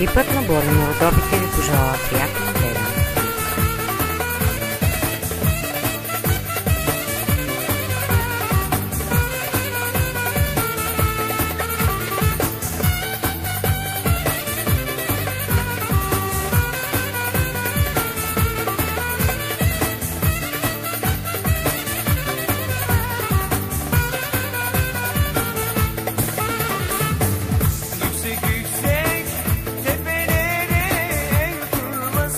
Екипът на Борено Родопите ви пожелава приятна неделя. Yüksek yüksek tepelere yıkılmasın.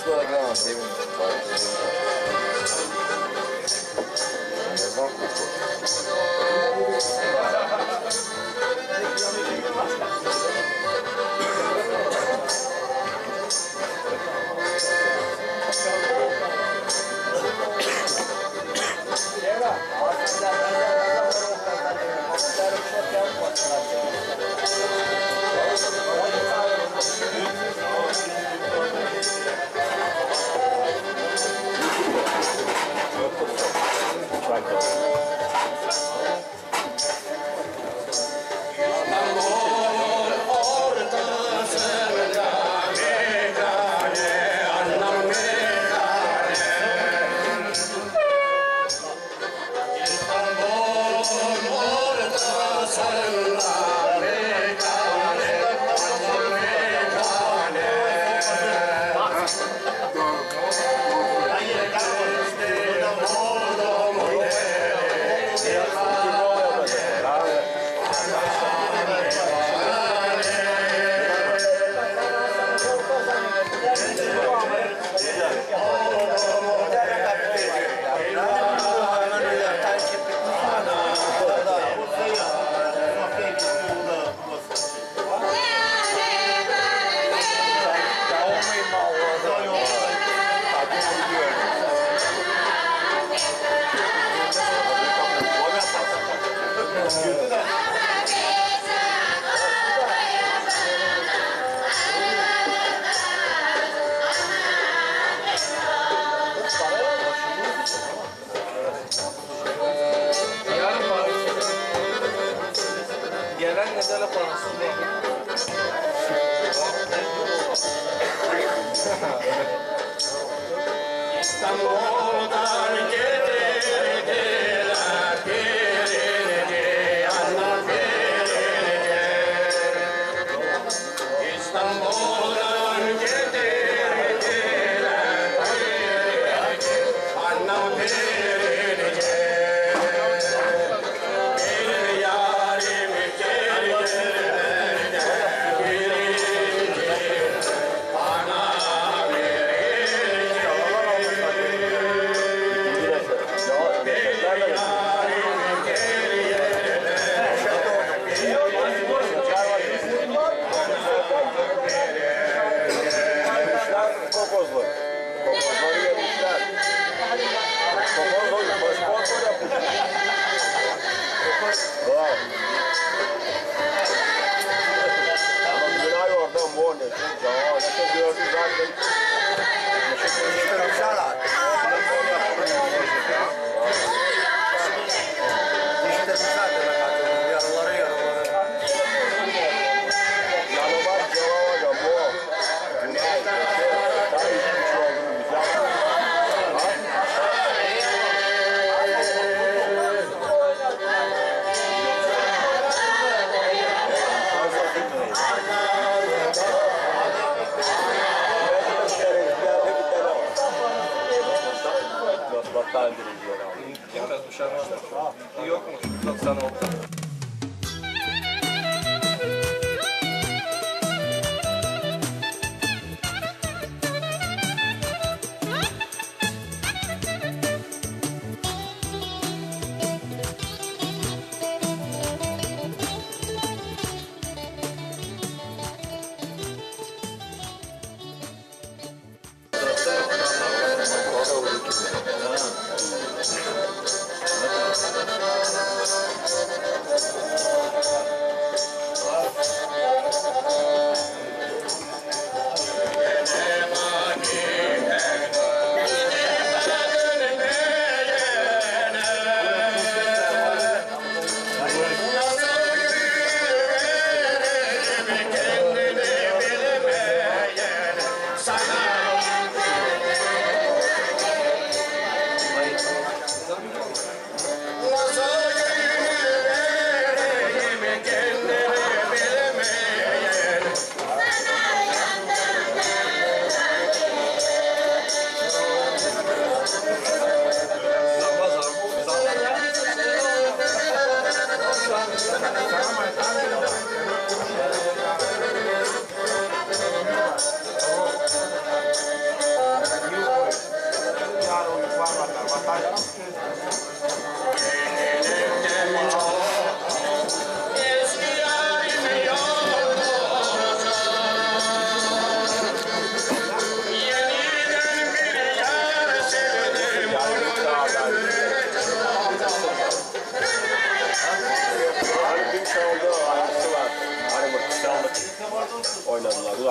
escola não, tem um pai.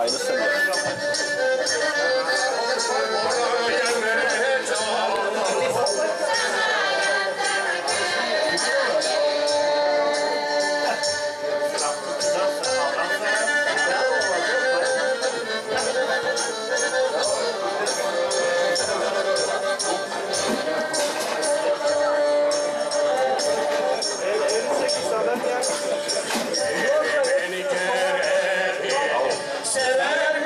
aynısını. Sever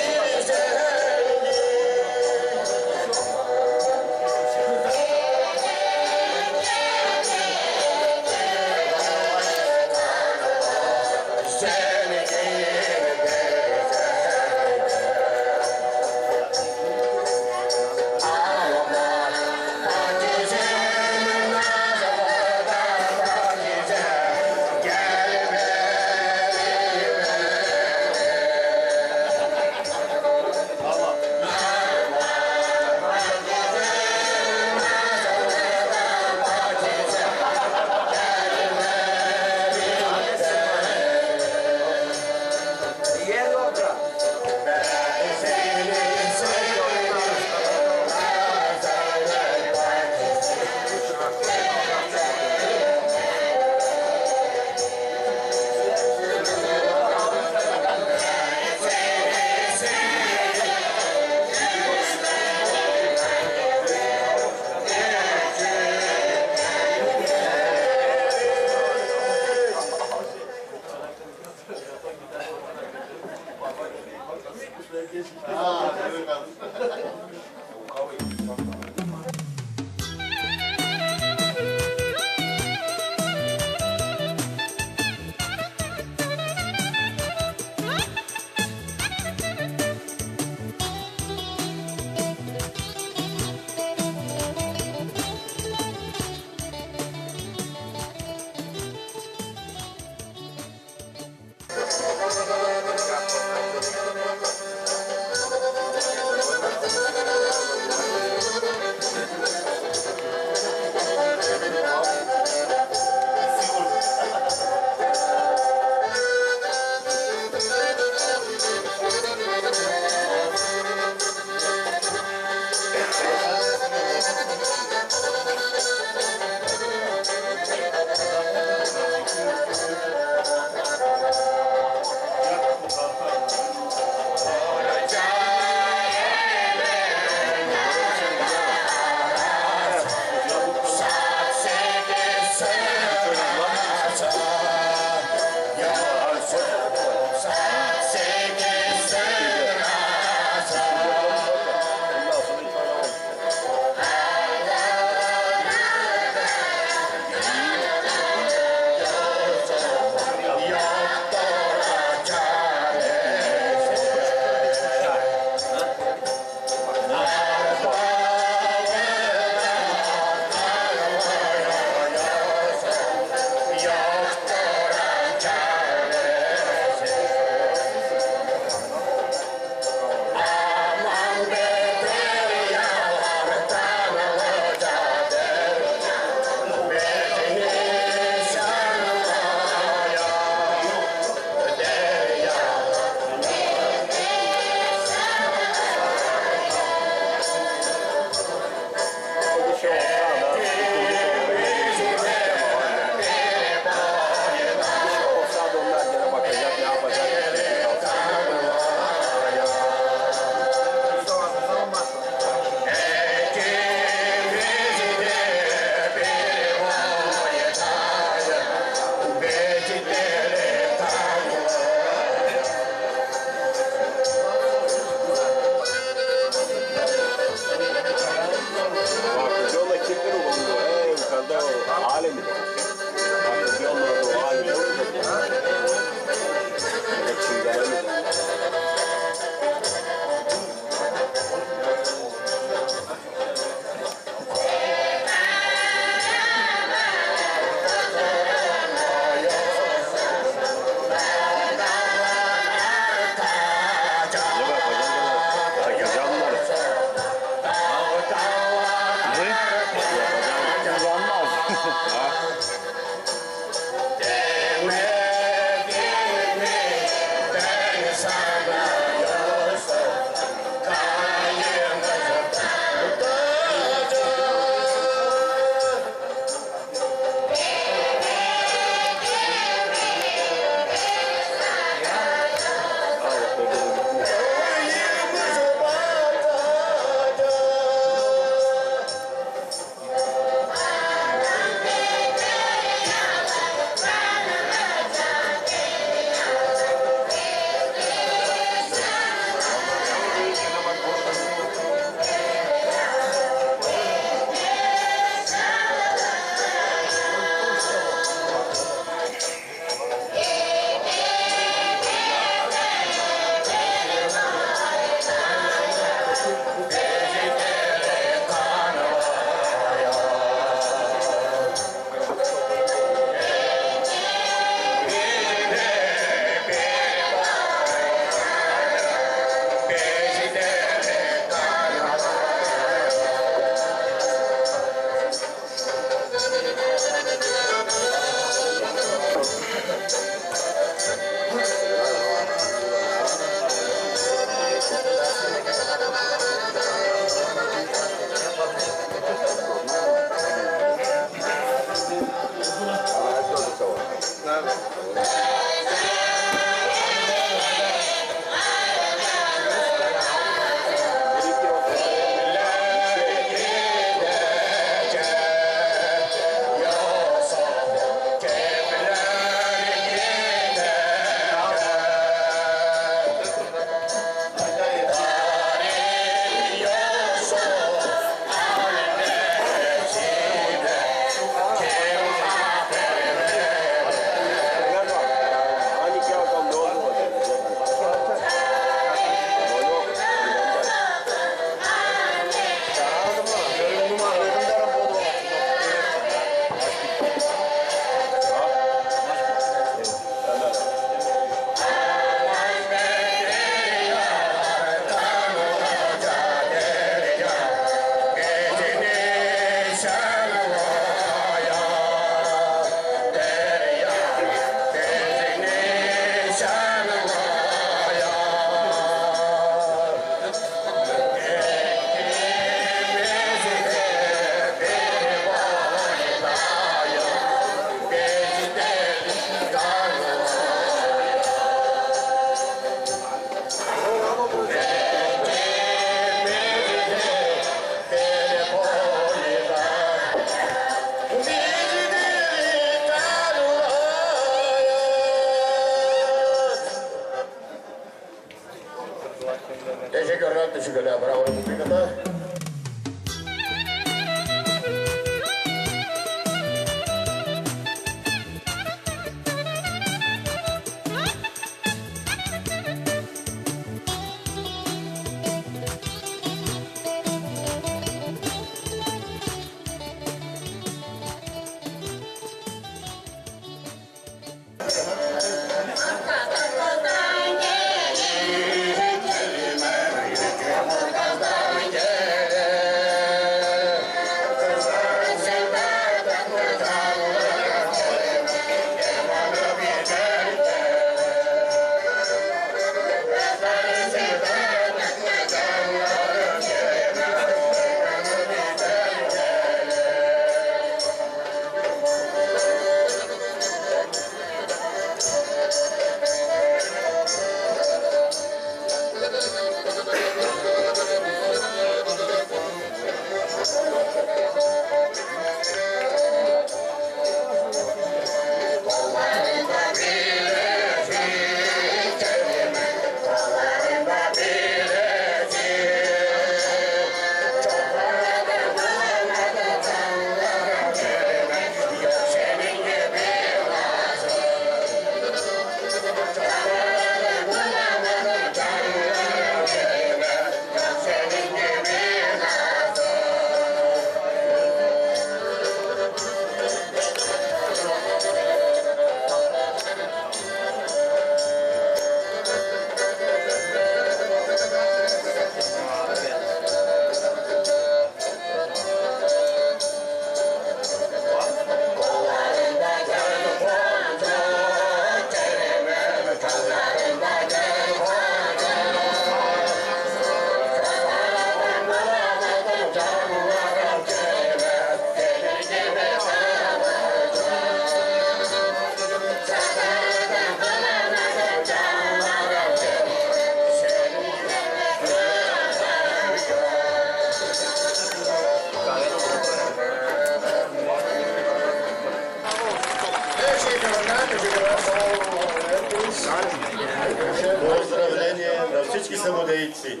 Поздравление на всички самодейци.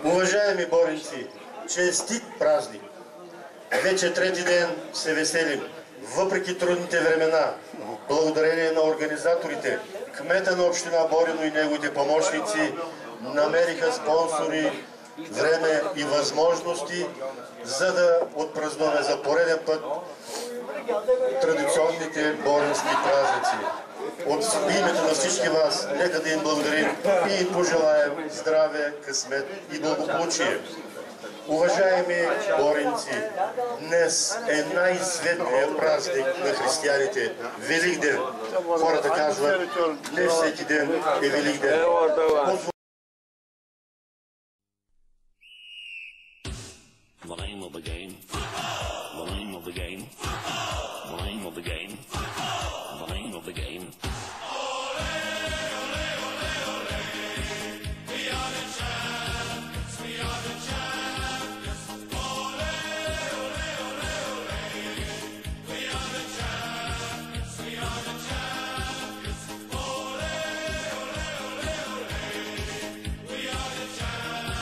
Уважаеми борници, честит празник! Вече трети ден се веселим. Въпреки трудните времена, благодарение на организаторите, кмета на община Борино и неговите помощници намериха спонсори, време и възможности, за да отпразнуваме за пореден път традиционните борински празници. От името на всички вас, нека да им благодарим и им пожелаем здраве, късмет и благополучие. Уважаеми боринци, днес е най-светлият празник на християните – Великден. Хората казват, не всеки ден е Великден. The name of the game. The name of the game. The name of the game. The name of the game. We are the champions. We are the champions. Ole, ole, ole, ole. We are the champions. We are the champions. Ole, ole, ole, ole. We are the champions.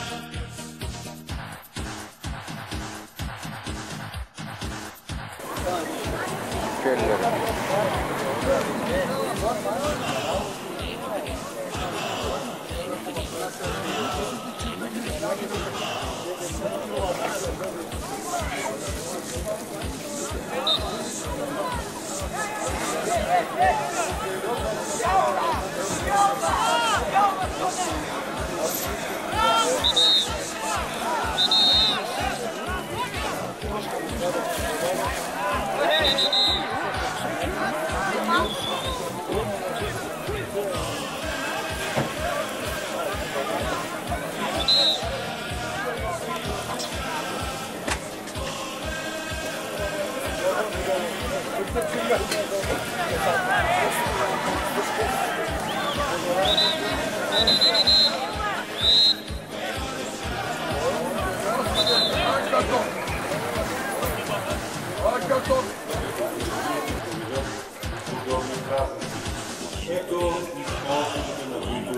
Ето използването на които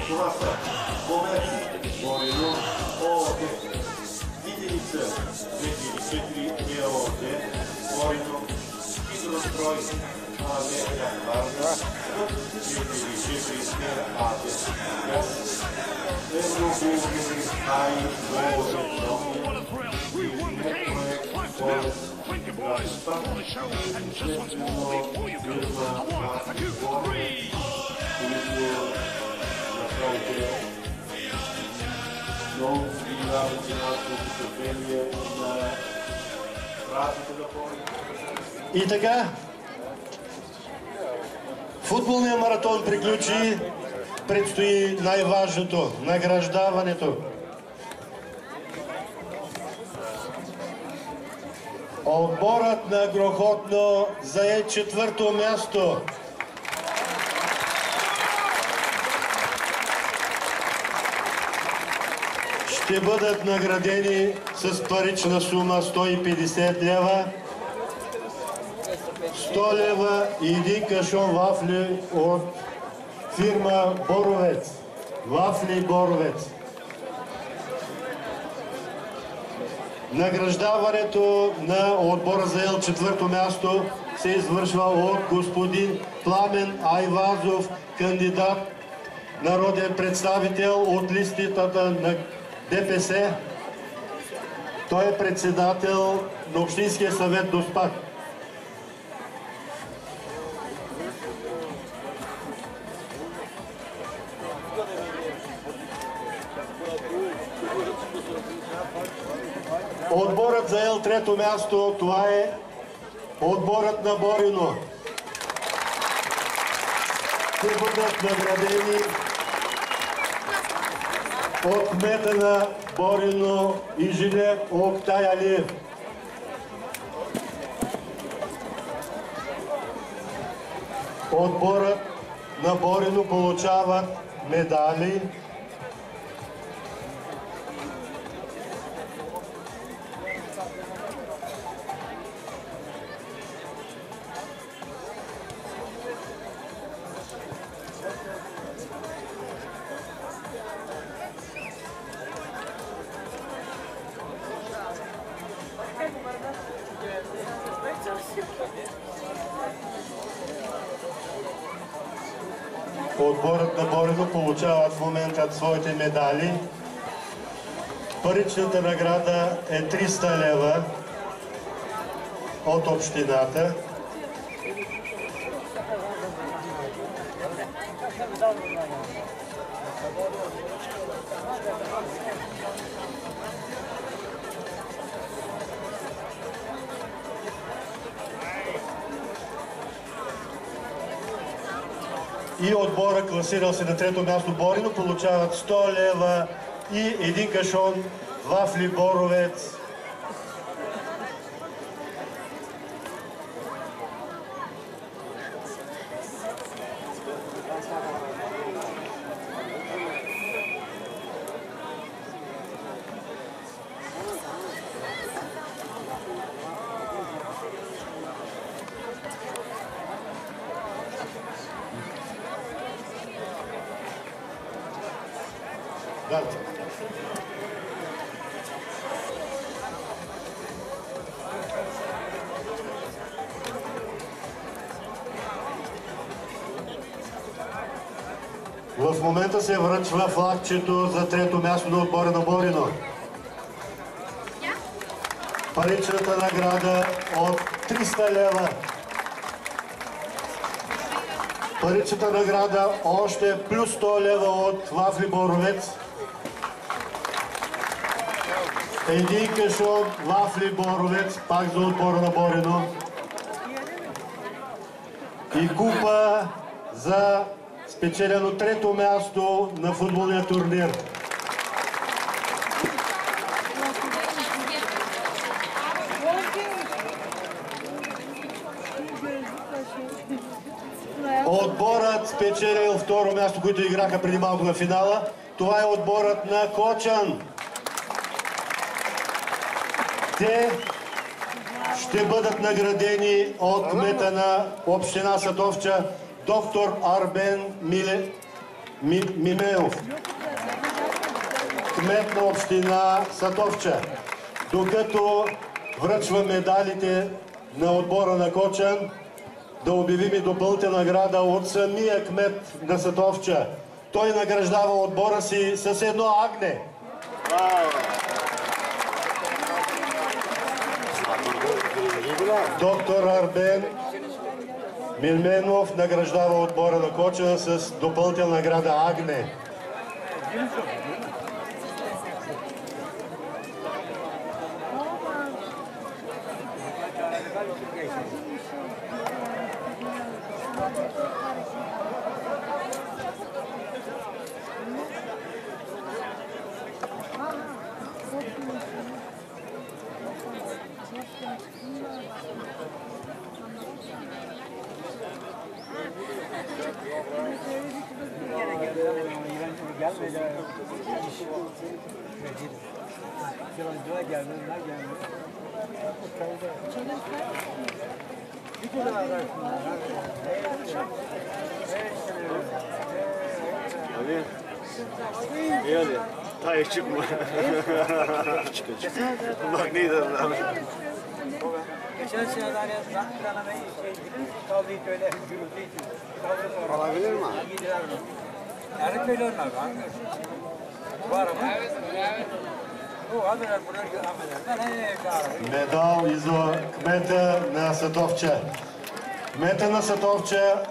това са Бомер, Борино, ООД, Виденица 2004 ЕОД, Борино, Хидрострой, АД, Варна, 2004 АД, Евробулгин, АИ, ООД, Проект, Болест, Thank you, boys, for the show. And just once more, before you go, a 1, a 2, a 3. И така, футболният маратон приключи, предстои най-важното – награждаването. Отборът на Грохотно зае 4-то място. Ще бъдат наградени с парична сума 150 лева, 100 лева и един кашон вафли от фирма Боровец. Вафли Боровец. Награждаването на отбора заел 4-то място се извършва от господин Пламен Айвазов, кандидат народен представител от листата на ДПС. Той е председател на Общинския съвет Доспат. Отборът заел 3-то място, това е отборът на Борино. Ще бъдат наградени от кмета на Борино инженер Октай Алиев. Отборът на Борино получават медали. Отборът на Борино получават в момента своите медали. Паричната награда е 300 лева от общината. И отбора, класирал се на трето място Борино, получават 100 лева и един кашон вафли Боровец. В момента се връчва флагчето за трето място на отбора на Борино. Паричната награда от 300 лева. Паричната награда още плюс 100 лева от вафли Боровец. Един кашон вафли Боровец, пак за отбора на Борино. И купа за спечелено трето място на футболния турнир. Отборът спечелил второ място, които играха преди малко на финала. Това е отборът на Кочан. Те ще бъдат наградени от кмета на община Сатовча, доктор Арбен Мимеов, кмет на община Сатовча. Докато връчва медалите на отбора на Кочан, да обявим и допълнителна награда от самия кмет на Сатовча. Той награждава отбора си с едно агне. Доктор Арбен Милменов награждава отбора на Кочан с допълнителна награда агне. Abi. İyi hadi. Hayır çıkma. Çıkacak. Bak neydi abi. Geçen sene hani Rana'yı kaldıydı öyle gürültüydü. Olabilir mi? Gidiler mi? Yani böyle onlar var. Var ama. Bu abiler bunlar abiler. Ben ne çağırıyorum? Медал и за кмета на Сатовча. Кмета на Сатовча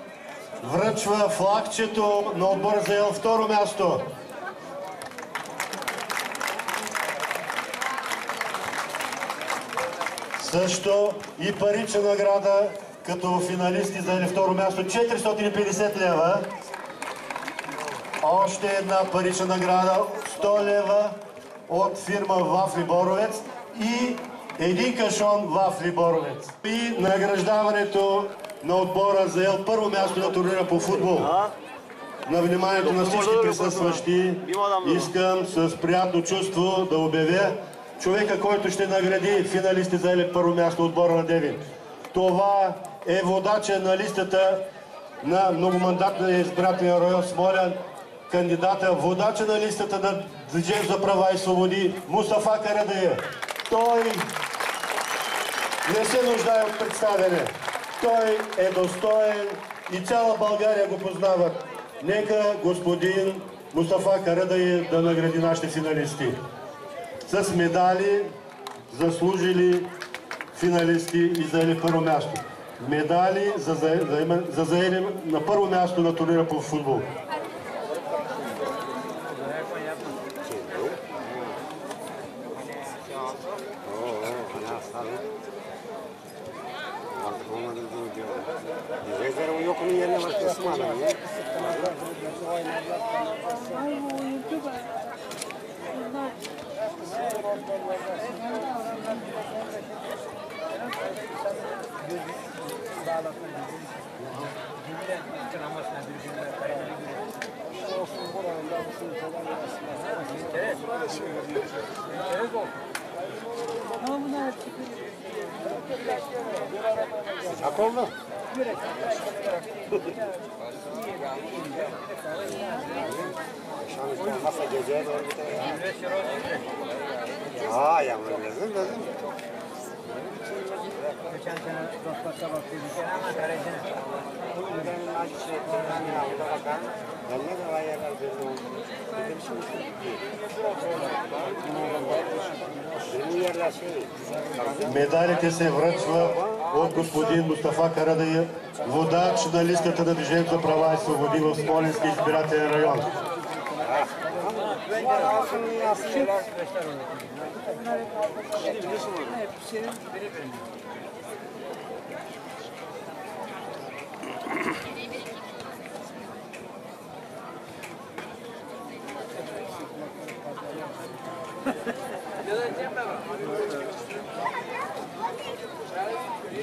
връчва флагчето на отбора, заел второ място. Също и парична награда като финалисти заели второ място 450 лева. Още една парична награда 100 лева от фирма Вафли Боровец и един кашон Вафли Боровец. И награждаването на отбора заел първо място на турнира по футбол. на вниманието на всички присъстващи, искам с приятно чувство да обявя човека, който ще награди финалисти за първо място отбора на Девин. Това е водача на листата на многомандатния избирателен район Смолян, кандидата, водача на листата на Движението за права и свободи Мустафа Карадайъ. Той не се нуждае от представяне. Той е достоен и цяла България го познават. Нека господин Мустафа Карадайъ да награди нашите финалисти с медали, заслужили финалисти и заели първо място. Медали за заели на първо място на турнира по футбол. Akıllı. Nasıl gece doğru bir tane. Ya lazım. Geçen sene Dostlar'da baktıydık ama karesine. Медалите се връчват от господин Мустафа Карадайъ, водач на листата на Движението за права и свободи в Смолински избирателен район.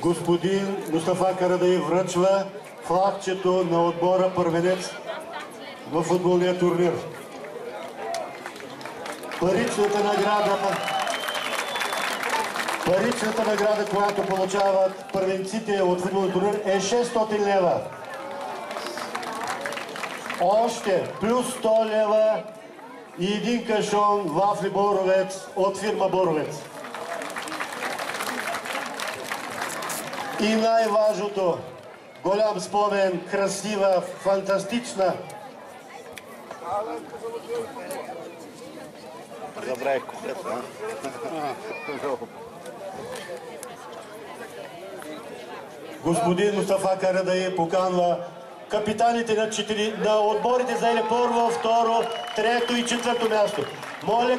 Господин Мустафа Карадайъ връчва флагчето на отбора първенец в футболния турнир. Паричната награда, която получават първенците от футболния турнир е 600 лева. Още плюс 100 лева и един кашон вафли Боровец от фирма Боровец. И най-важното, голям спомен, красива, фантастична. Забравих куплета. Господин Мустафа Карадайъ поканва капитаните на отборите заели първо, второ, трето и четвърто място. Моля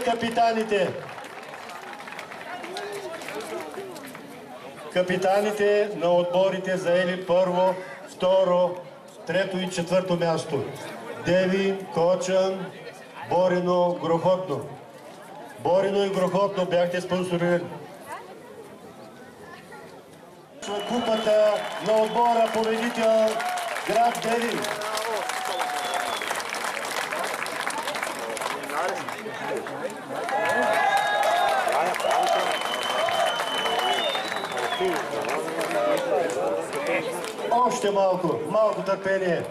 капитаните на отборите заели първо, второ, трето и четвърто място. Девин, Кочан, Борино, Грохотно. Борино и Грохотно бяхте спонсорирани. Купата на отбора победител град Девин. Още малко търпение.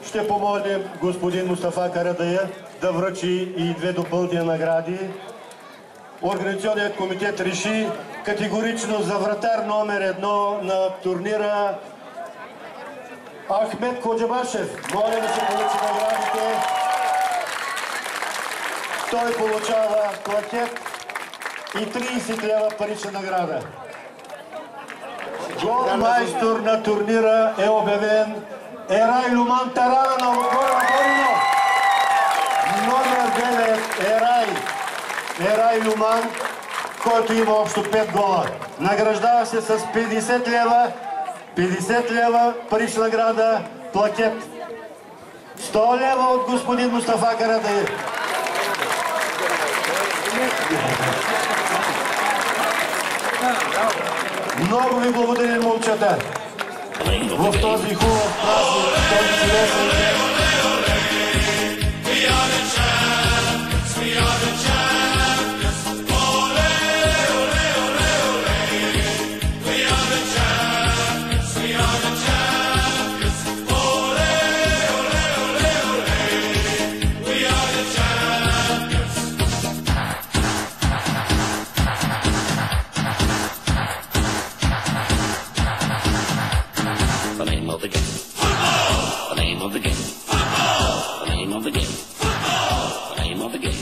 Ще помолим господин Мустафа Карадайъ да връчи и две допълнителни награди. Организационният комитет реши категорично за вратар номер 1 на турнира Ахмед Коджабашев. Моля да се получи наградите. Той получава плакет и 30 лева парична награда. Голмайстор на турнира е обявен Ерай Люман Тарана на отбора Борино. Номер 9 Ерай Люман, който има общо 5 гола. Награждава се с 50 лева, 50 лева парична награда, плакет. 100 лева от господин Мустафа Карадайъ. Много ви благодарим, момчета. В този хубав празник, този чудесен ден. We are the champions, we are the champions. Ole, ole, ole, ole. We are the champions, we are the champions. Ole, ole, ole, ole. We are the champions. The name of the game. Football. The name of the game. Football. The name of the game. Football. The name of the game.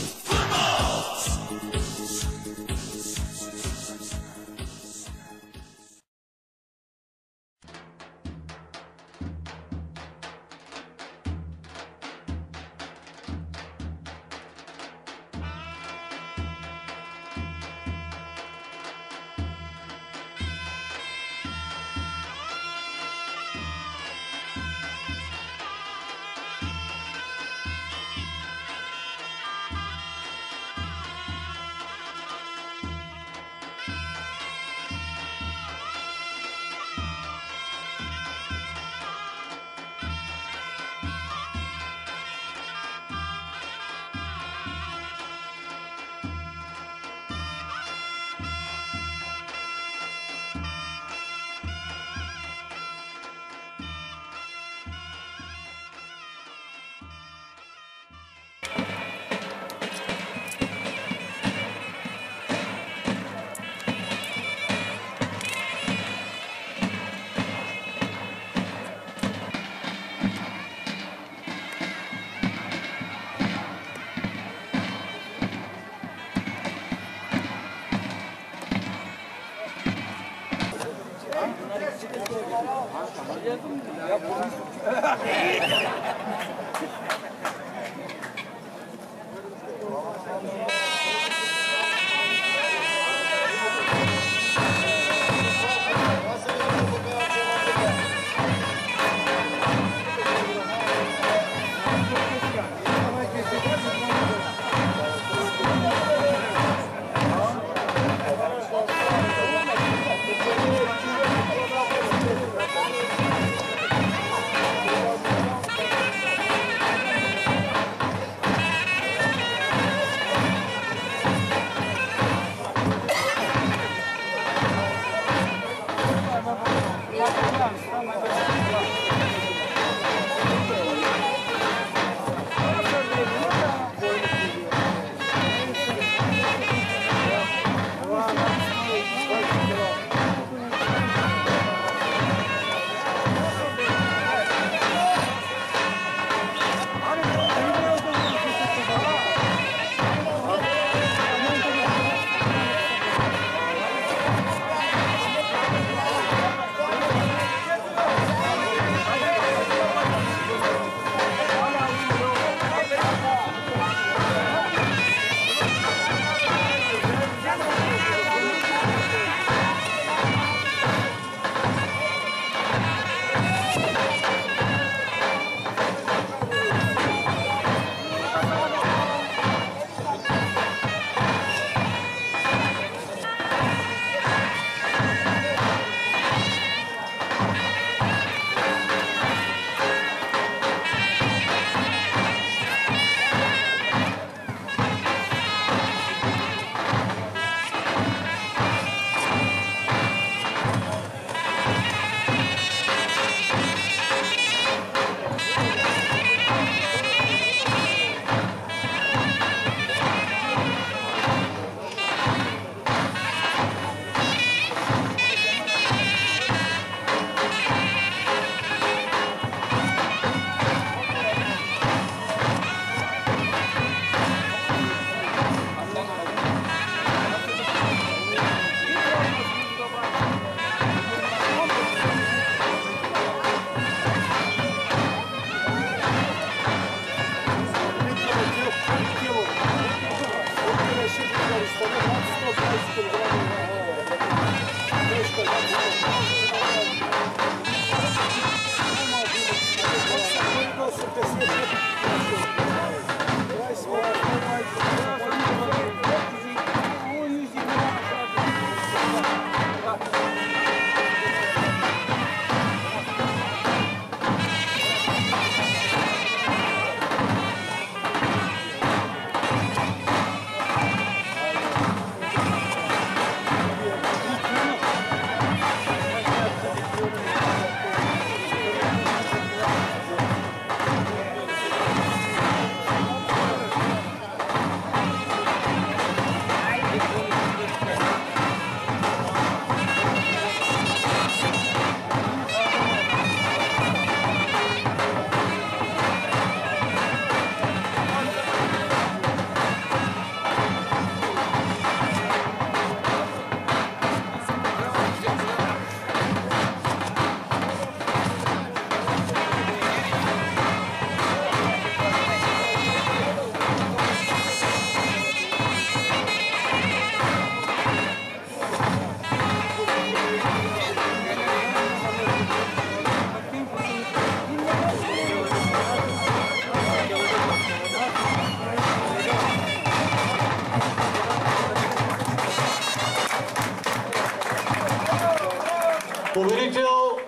Победител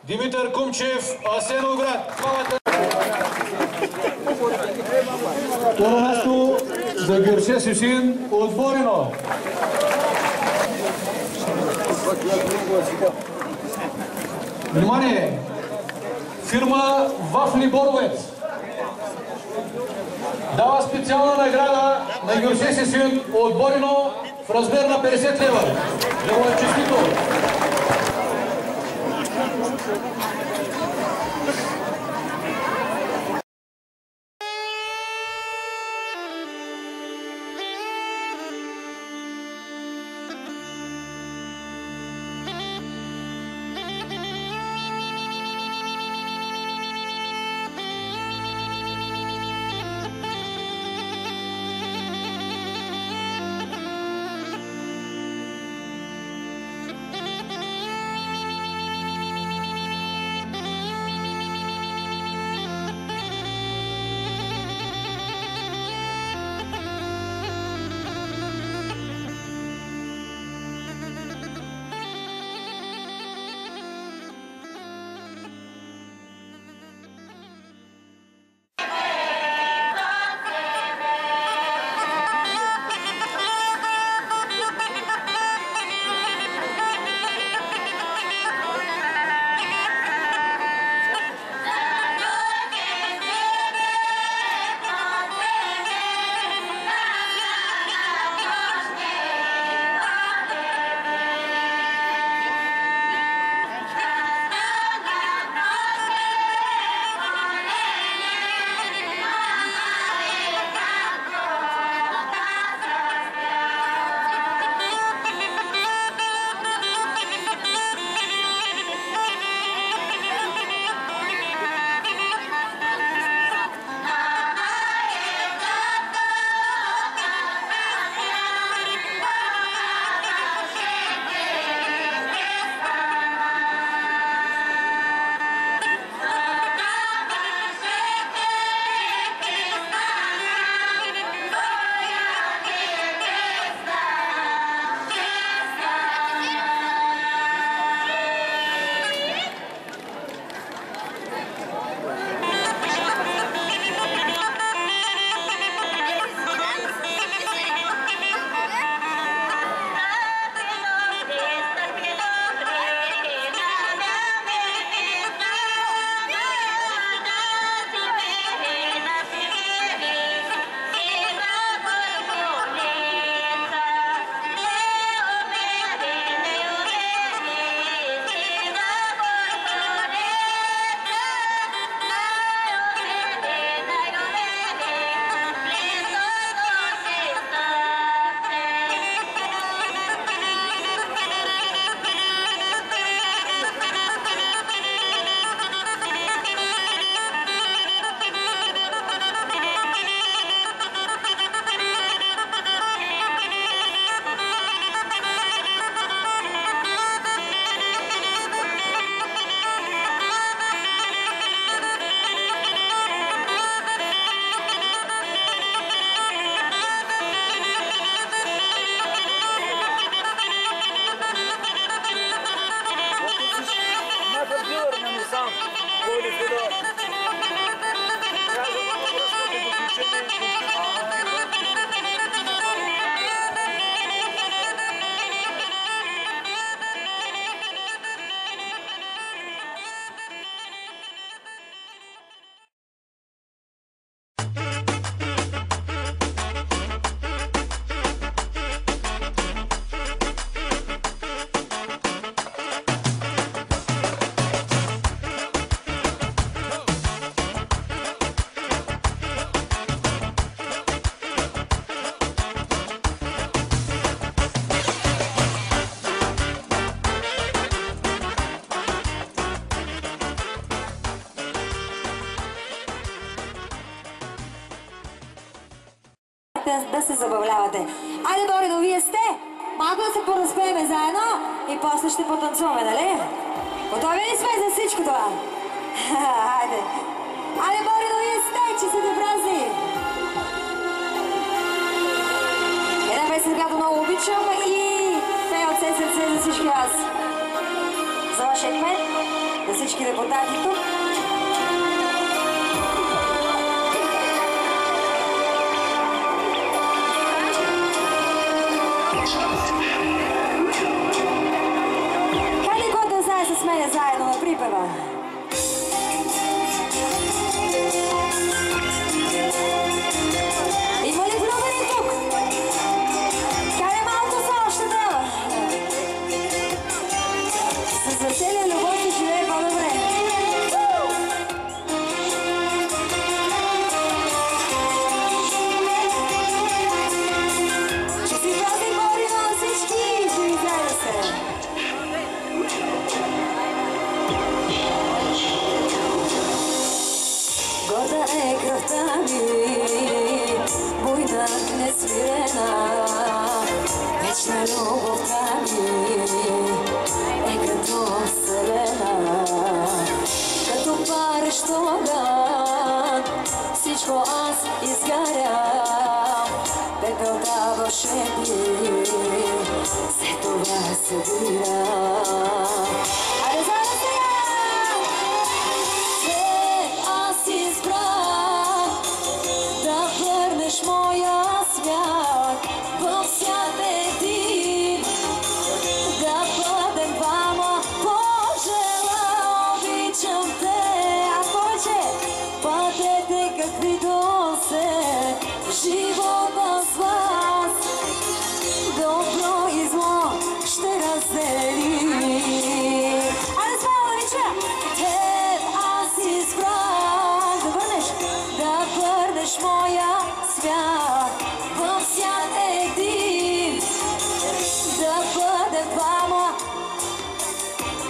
Димитър Кумчев, Асеновград. Второ място за Гюрше Сюсин от Борино. Внимание! Фирма Вафли Боровец дава специална награда на Гюрше Сюсин от Борино в размер на 50 лева. Да го е честито! Да се забавлявате. Айде, Борино, вие сте! Малко да се поразпееме заедно и после ще потанцуваме, нали? Готови ли сме за всичко това? Айде! Айде, Борино, вие сте, че се те празни! Една песен, която много обичам и пея от все сърце за всички вас. вашия кмет, за всички депутати тук. Хайде, който да знае с мене заедно на припева. Има ли влюбени тук? Хайде малко са още трябва. С веселие, любов и живее по-добре. Чести празник, Борино, на всички! Живи заедно се! Горда е кръвта ми, буйна, несвирена, вечна любовта ми е като вселена, като парещ огън, всичко аз изгарям, пепелта вълшебни, след това събирам. Айде заедно сега! Аз избрах да върнеш моя свят в свят един, да бъдем двама. Пожела, обичам те, а повече бъдете каквито се, живота с вас добро и зло ще раздели. Айде с това, момиче! Теб аз избрах да върнеш моя свят в свят един, да бъдем двама.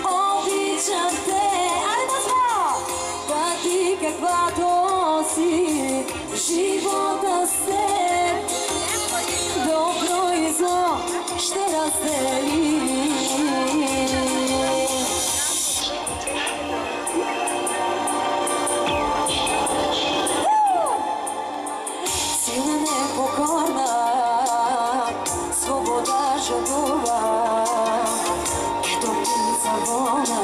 Обичам те, айде по-зло, бъди каквато си, живота с теб добро и зло ще раздели. Силна, непокорна, свобода жадува, като птица вълна,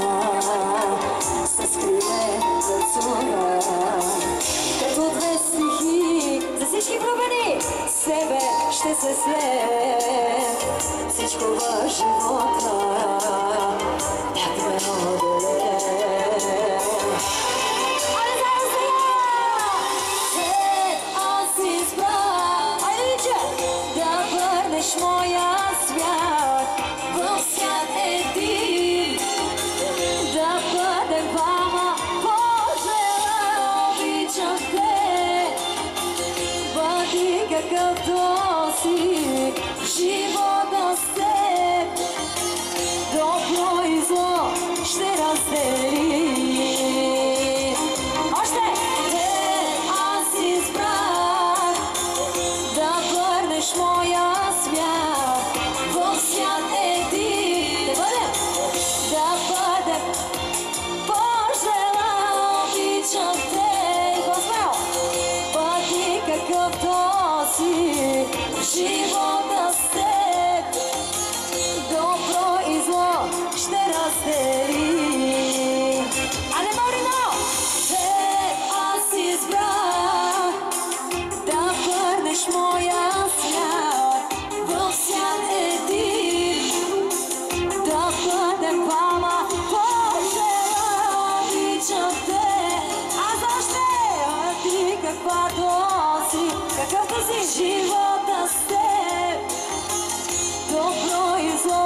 с криле танцува, като две стихи, за всички влюбени, себе ще се слее, всичко в живота, так ме оделе. Моя свят в свят един, да бъдем двама. Пожела, обичам те, бъди какъвто си, живота с теб добро и зло ще раздели. Още! Аз избрах да върнеш моя свят в свят един, да бъдем. Пожела, обичам те, бъди какъвто си, живота с теб добро и зло ще раздели. Айде, Борино! Теб аз избрах да върнеш моя свят в свят един, да бъдем двама. Пожела, обичам те, аз още, ти каквато си, какъвто си, живота с теб добро и зло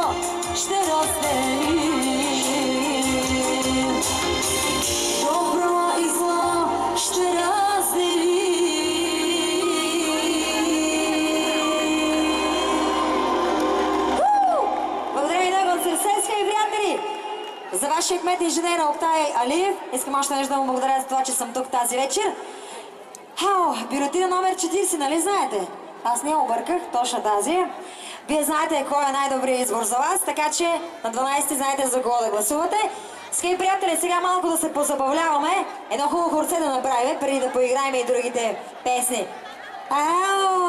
ще раздели. Добро и зло ще раздели. Благодаря ви много от сърце, скъпи приятели, за вашия кмет инженер Октай Алиев. Искам още нещо да му благодаря за това, че съм тук тази вечер. Бюлетина номер 40, нали знаете? Аз не обърках, точно тази. Вие знаете кой е най-добрият избор за вас, така че на 12 знаете за кого да гласувате. Скъпи приятели, сега малко да се позабавляваме. Едно хубаво хорце да направим, преди да поиграем и другите песни.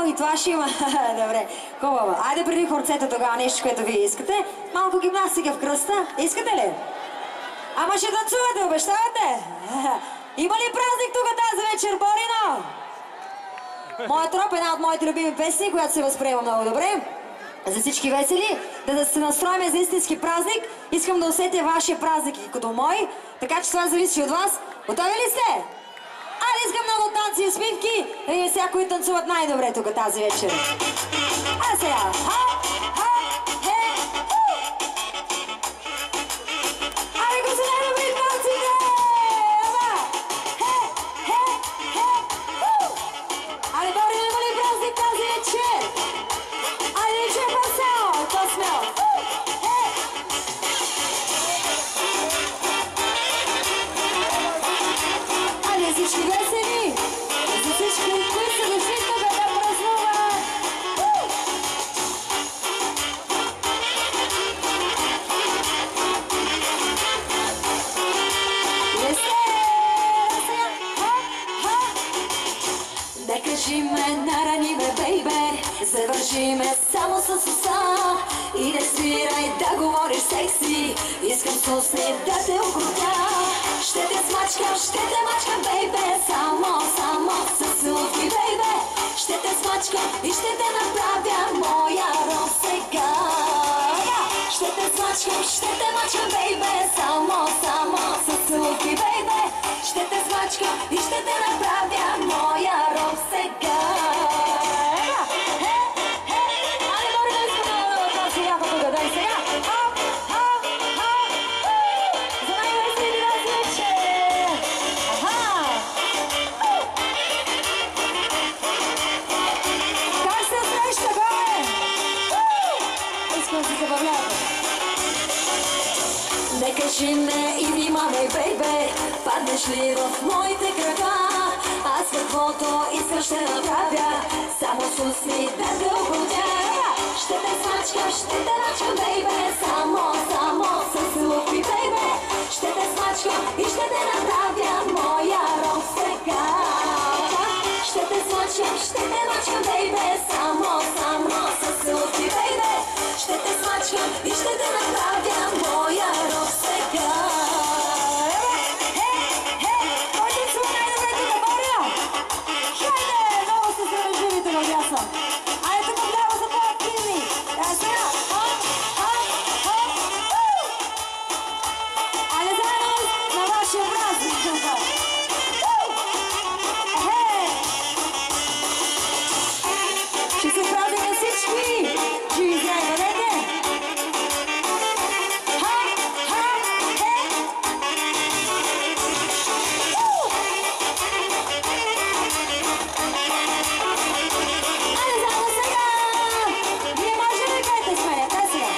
И това ще има. Добре, хубаво. Айде преди хорцето тогава нещо, което вие искате. Малко гимнастика в кръста. Искате ли? Ама ще танцувате, обещавате? Има ли празник тук тази вечер, Борино? Моят троп е една от моите любими песни, която се възприема много добре. За всички весели, да се настроим за истински празник. Искам да усетя вашия празник и като мой, така че това зависи от вас. Готови ли сте? Айде, искам много танци и усмивки, да видим сега, кои танцуват най-добре тук тази вечер. А сега! Айде, го са най-добри танците! Айде, Борино, има ли празник тази вечер? Айде, не чуем по-смело, по-смело! Айде, всички весели! За всички, които са дошли тук да празнуват! Да кажиме, нараниме, бейбе, завършиме само с уста и не спирай да говориш секси, искам с усни да те окрутя. Ще те смачкам, бейбе, само с уловки, бейбе. Ще те смачкам и ще те направя моя роб сега. Ще те мачкам, бейбе, само с уловки, бейбе. Ще те смачкам и ще те направя моя роб сега. Али, Борино, искам да танци яко тук, дай сега. За най-весели тази вечер. Как се среща, бе? Искам да се забавлявате. Не кажи ме и внимавай, бейбе, паднеш ли в моите крака? Аз каквото искаш ще направя, само с усни да те окрутя. Ще те смачкам, бейбе, само с уловки, бейбе. Ще те смачкам и ще те направя моя роб сега. Ще те мачкам, бейбе, само с уловки, бейбе. Ще те смачкам и ще те направя моя роб сега. Кой танцува най-добре тук, Борино? Хайде, много сте сражливи тук отдясно. Айде тук отляво са по-активни. Да, сега. Айде заедно на вашия празник. Ще се прави на всички. Живи здрави, бъдете. Айде заедно сега. Вие може ли пейте с мене? Дай сега.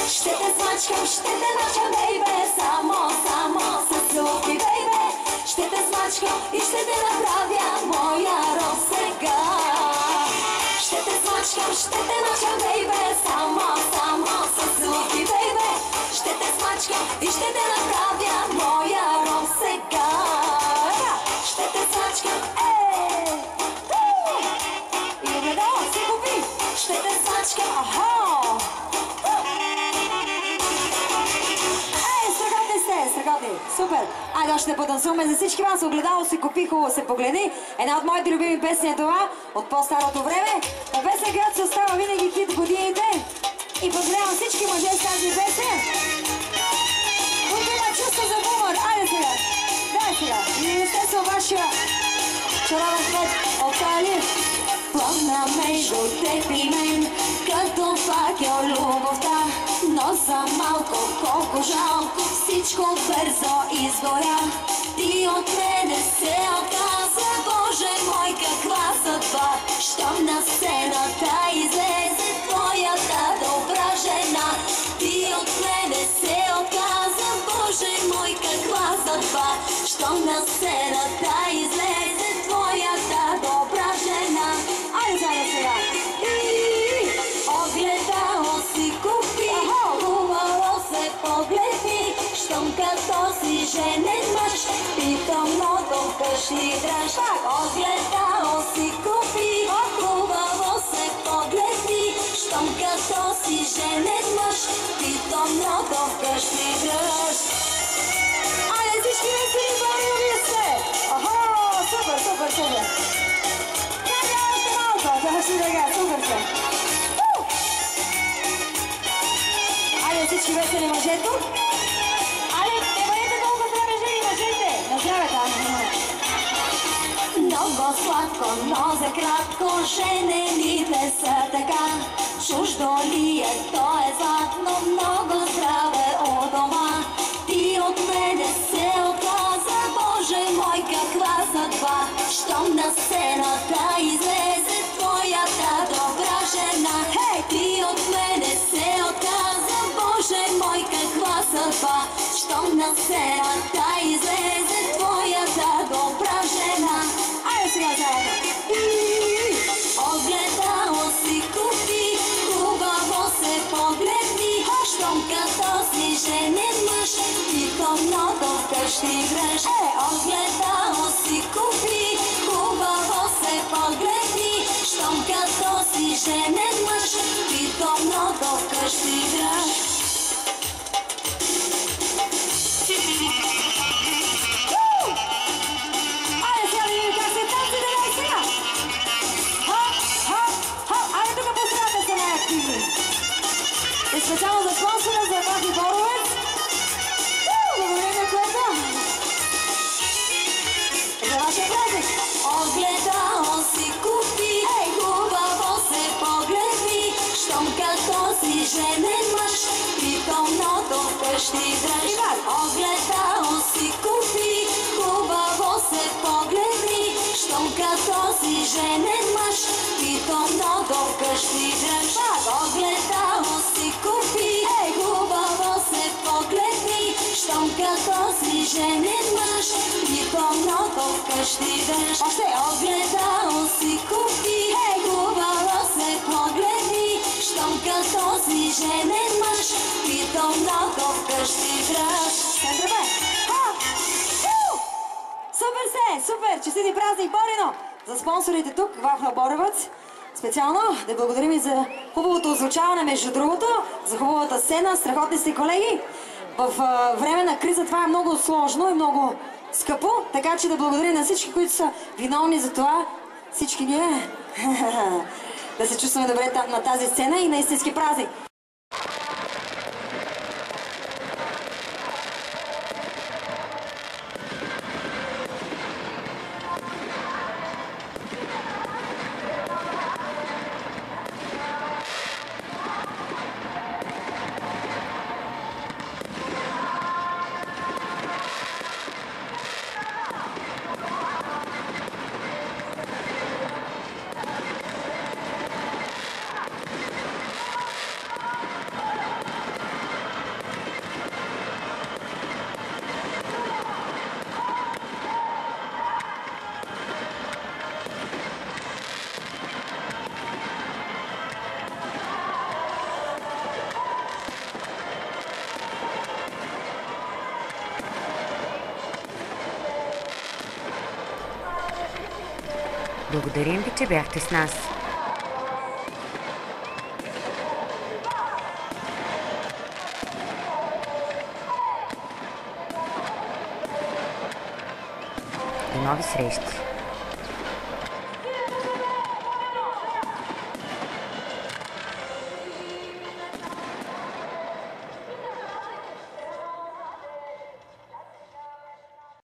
Ще те смачкам, бейбе, само с уловки, бейбе. Ще те смачкам и ще те направя моя роб сега. Ще те мачкам, бейбе, само с уловки, бейбе. Ще те смачкам и ще те направя моя роб сега. Ще те смачкам, и огледало си купи. Ще те смачкам, страхотни, супер! Айде още потанцуваме за всички вас. Огледало си купи, хубаво се погледни. Една от моите любими песни е това, от по-старото време. Песен, която се остава винаги хит годините. И поздравявам всички мъже с тази песен. Които имат чувство за хумор. Айде сега! Дай сега! И естествено вашия чаровен път от Тали. Пълна между теб и мен, като факел любовта, но за малко, колко жалко, всичко бързо изгоря. Ти от мене се отказа, Боже мой, каква съдба, щом на сцената излезе твоята добра жена. Ти от мене се отказа, Боже мой, каква съдба, щом на сцената излезе твоята добра жена. Айде заедно сега! Огледало си купи, хубаво се погледни, щом като си женен мъж, питам много къщи дръж. Огледало си купи, хубаво се погледни, щом като си женен мъж, питам много къщи вкъщи дръж. Айде всички весели, Борино, вие сте! Охо, супер, супер, супер! Чакай още малко, точно така, супер сте! Айде всички весели мъже тук! Айде, не бъдете толкова здраве жени, мъжете! На здравето! Много сладко, но за кратко, женените са така. Чуждо ли е, то е златно, много здраве у дома. Ти от мене се отказа, Боже мой, каква съдба. Щом на сцената излезе твоята добра жена. Хей, ти от мене се отказа, Боже мой, каква съдба. Щом на сцената излезе твоята добра жена. Айде сега заедно. Огледало си купи, хубаво се погледни. Щом като си женен мъж, ти то много вкъщи дръж. Огледало си купи, хубаво се погледни. Щом като си женен мъж, ти то много вкъщи дръж. Айде сега да видим как се танци, давай сега! Айде тук по страната са най-активни. И специално за спонсора, за Вахи Боровец. Благодаря за което. За вашия празник. Огледало си купи, хубаво се погледни. Щом като си женен мъж, притомното вкъщи дръж. Огледало си купи, хубаво се погледни. Щом като си женен мъж, притомното вкъщи дръж. Огледало си купи, хубаво се погледни. Щом като си женен мъж, притомното вкъщи дръж. Още огледало си купи, хубаво се погледни. Щом като си женен мъж, притомното вкъщи дръж. Добре! Супер се! Супер! Честити празник, Борино! За спонсорите тук, Вахно Боровец. Специално да благодарим и за хубавото озвучаване, между другото, за хубавата сцена, страхотни сте колеги. В време на криза това е много сложно и много скъпо, така че да благодарим на всички, които са виновни за това. Всички ние да се чувстваме добре на тази сцена и на истински празник. Благодарим ви, че бяхте с нас. До нови срещи!